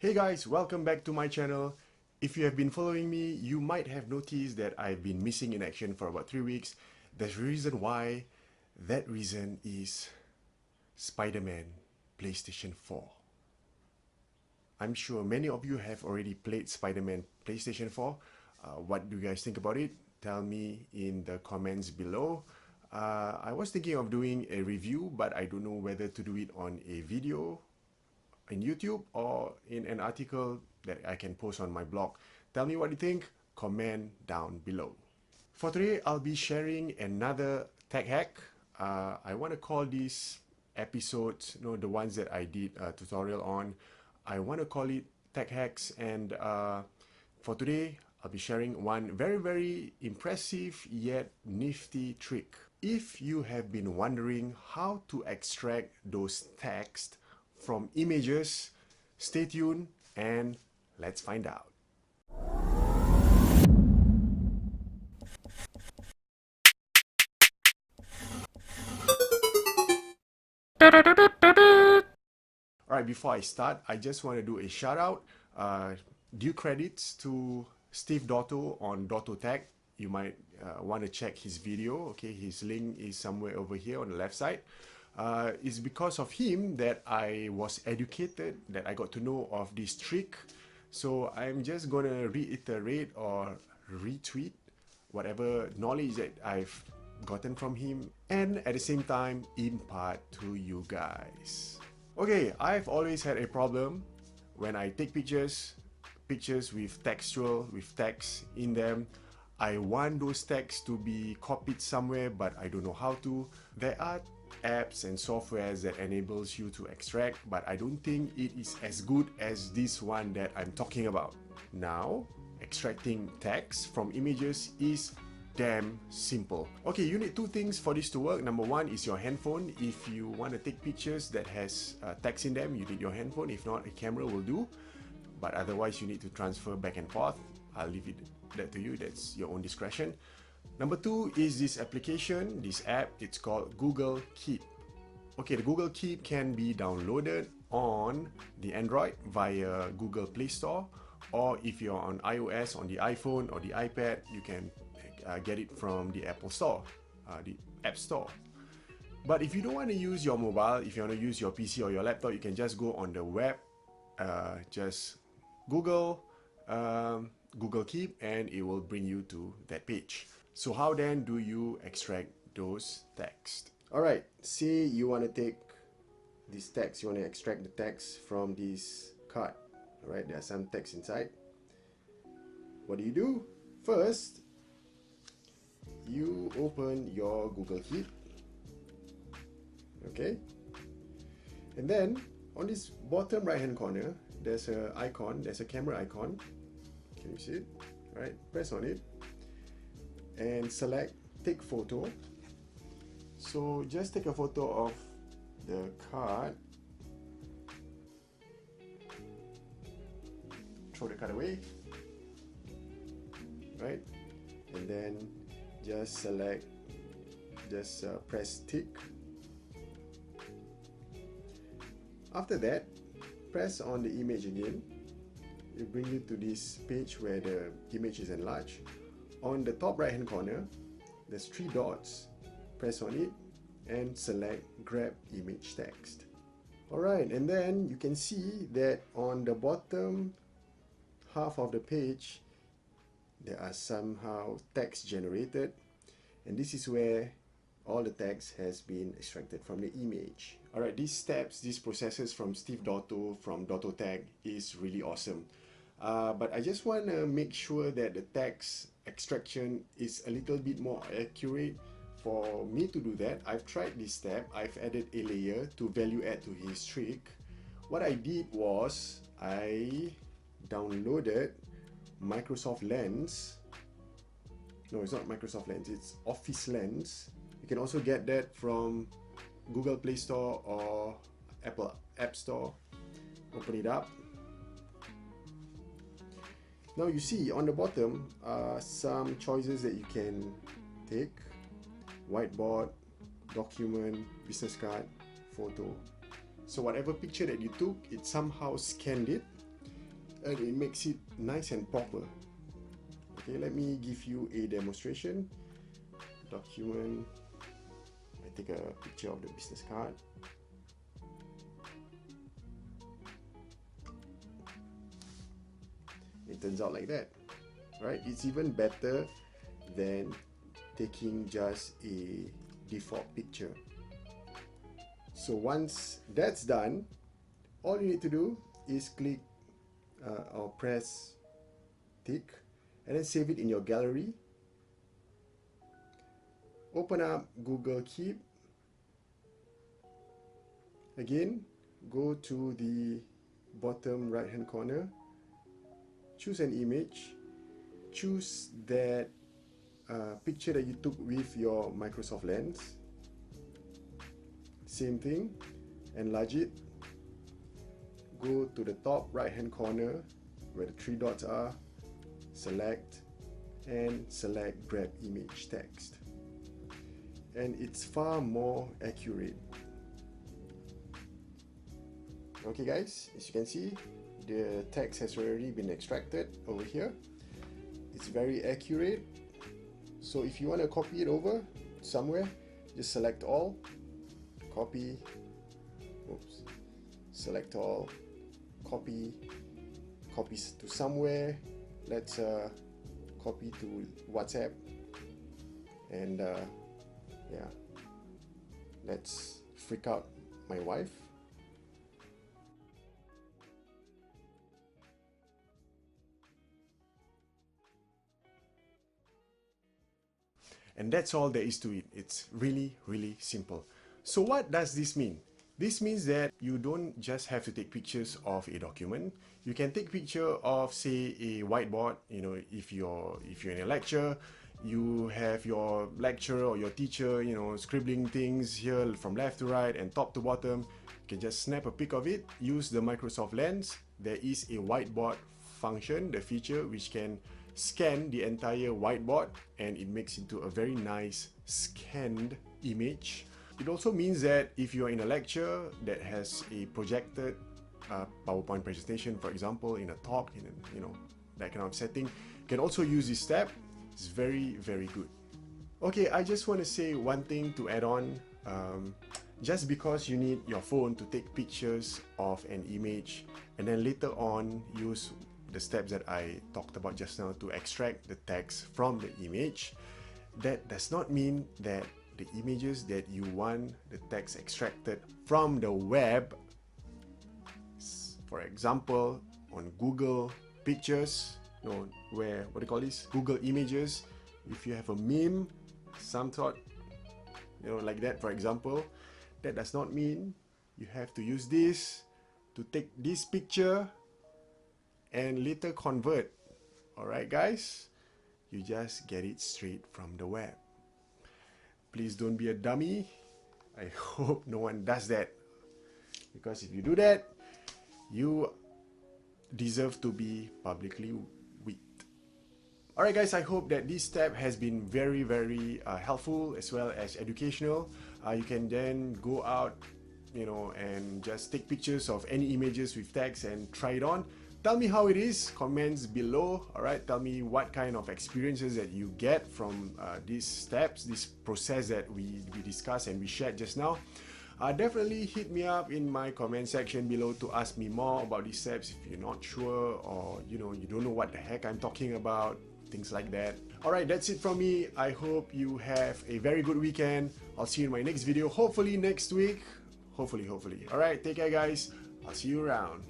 Hey guys, welcome back to my channel. If you have been following me, you might have noticed that I've been missing in action for about 3 weeks. There's a reason why. That reason is Spider-Man PlayStation 4. I'm sure many of you have already played Spider-Man PlayStation 4. What do you guys think about it? Tell me in the comments below. I was thinking of doing a review, but I don't know whether to do it on a video in YouTube or in an article that I can post on my blog. Tell me what you think, comment down below. For today, I'll be sharing another tech hack. I want to call these episodes, the ones that I did a tutorial on, I want to call it tech hacks, and for today, I'll be sharing one very impressive yet nifty trick. If you have been wondering how to extract those text from images, stay tuned and let's find out. Alright, before I start, I just want to do a shout out. Due credits to Steve Dotto on Dottotech. You might want to check his video. Okay, his link is somewhere over here on the left side. It's because of him that I was educated, that I got to know of this trick. So I'm just gonna reiterate or retweet whatever knowledge that I've gotten from him, and at the same time impart to you guys. Okay, I've always had a problem when I take pictures with text in them. I want those texts to be copied somewhere, but I don't know how to. There are apps and softwares that enables you to extract, but I don't think it is as good as this one that I'm talking about. Now, extracting text from images is damn simple. Okay, you need two things for this to work. Number one is your handphone. If you want to take pictures that has text in them, you need your handphone. If not, a camera will do. But otherwise, you need to transfer back and forth. I'll leave that to you. That's your own discretion. Number two is this application, this app. It's called Google Keep. Okay, the Google Keep can be downloaded on the Android via Google Play Store, or if you're on iOS, on the iPhone or the iPad, you can get it from the Apple Store, the App Store. But if you don't want to use your mobile, if you want to use your PC or your laptop, you can just go on the web, just Google Keep, and it will bring you to that page. So how then do you extract those text? Alright, say you want to take this text, you want to extract the text from this card. Alright, there are some text inside. What do you do? First, you open your Google Keep. Okay, and then on this bottom right hand corner, there's a icon, there's a camera icon. Can you see it? Right, press on it and select take photo. So just take a photo of the card, throw the card away, right, and then just select, just press tick. After that, press on the image again. It will bring you to this page where the image is enlarged. On the top right hand corner, there's 3 dots. Press on it and select grab image text. Alright, and then you can see that on the bottom half of the page, there are somehow text generated, and this is where all the text has been extracted from the image. Alright, these steps, these processes from Steve Dotto from Dottotech is really awesome. But I just want to make sure that the text extraction is a little bit more accurate. For me to do that, I've tried this step. I've added a layer to value add to his trick. What I did was I downloaded Microsoft Lens. No, it's not Microsoft Lens, it's Office Lens. You can also get that from Google Play Store or Apple App Store. Open it up. Now you see on the bottom some choices that you can take: whiteboard, document, business card, photo. So whatever picture that you took, it somehow scanned it and it makes it nice and proper. Okay, let me give you a demonstration. Document. I take a picture of the business card. It turns out like that, right? It's even better than taking just a default picture. So once that's done, all you need to do is click or press tick and then save it in your gallery. Open up Google Keep. Again, go to the bottom right hand corner, choose an image, choose that picture that you took with your Microsoft Lens. Same thing, enlarge it, go to the top right hand corner where the three dots are, select and select grab image text, and it's far more accurate. Okay guys, as you can see, the text has already been extracted over here. It's very accurate. So if you want to copy it over somewhere, just select all, copy, oops, select all, copy, copies to somewhere. Let's copy to WhatsApp, and yeah, let's freak out my wife. And that's all there is to it. It's really, really simple. So what does this mean? This means that you don't just have to take pictures of a document. You can take picture of, say, a whiteboard. You know, if you're in a lecture, you have your lecturer or your teacher, you know, scribbling things here from left to right and top to bottom. You can just snap a pic of it, use the Microsoft Lens. There is a whiteboard function, the feature which can scan the entire whiteboard, and it makes into a very nice scanned image. It also means that if you're in a lecture that has a projected PowerPoint presentation, for example, in a talk, in a, you know, that kind of setting, you can also use this tab. It's very, very good. Okay, I just want to say one thing to add on. Just because you need your phone to take pictures of an image and then later on use the steps that I talked about just now to extract the text from the image, that does not mean that the images that you want the text extracted from the web, for example on Google Pictures, you know, where, what do you call this, Google Images, if you have a meme, some sort, you know, like that, for example, that does not mean you have to use this to take this picture and later convert. Alright guys, you just get it straight from the web. Please don't be a dummy. I hope no one does that, because if you do that, you deserve to be publicly whipped. Alright guys, I hope that this step has been very, very helpful as well as educational. You can then go out, you know, and just take pictures of any images with text and try it on. Tell me how it is, comments below. Alright, tell me what kind of experiences that you get from these steps, this process that we discussed and we shared just now. Definitely hit me up in my comment section below to ask me more about these steps if you're not sure, or you know, you don't know what the heck I'm talking about, things like that. Alright, that's it from me. I hope you have a very good weekend. I'll see you in my next video, hopefully next week. Hopefully. Alright, take care guys. I'll see you around.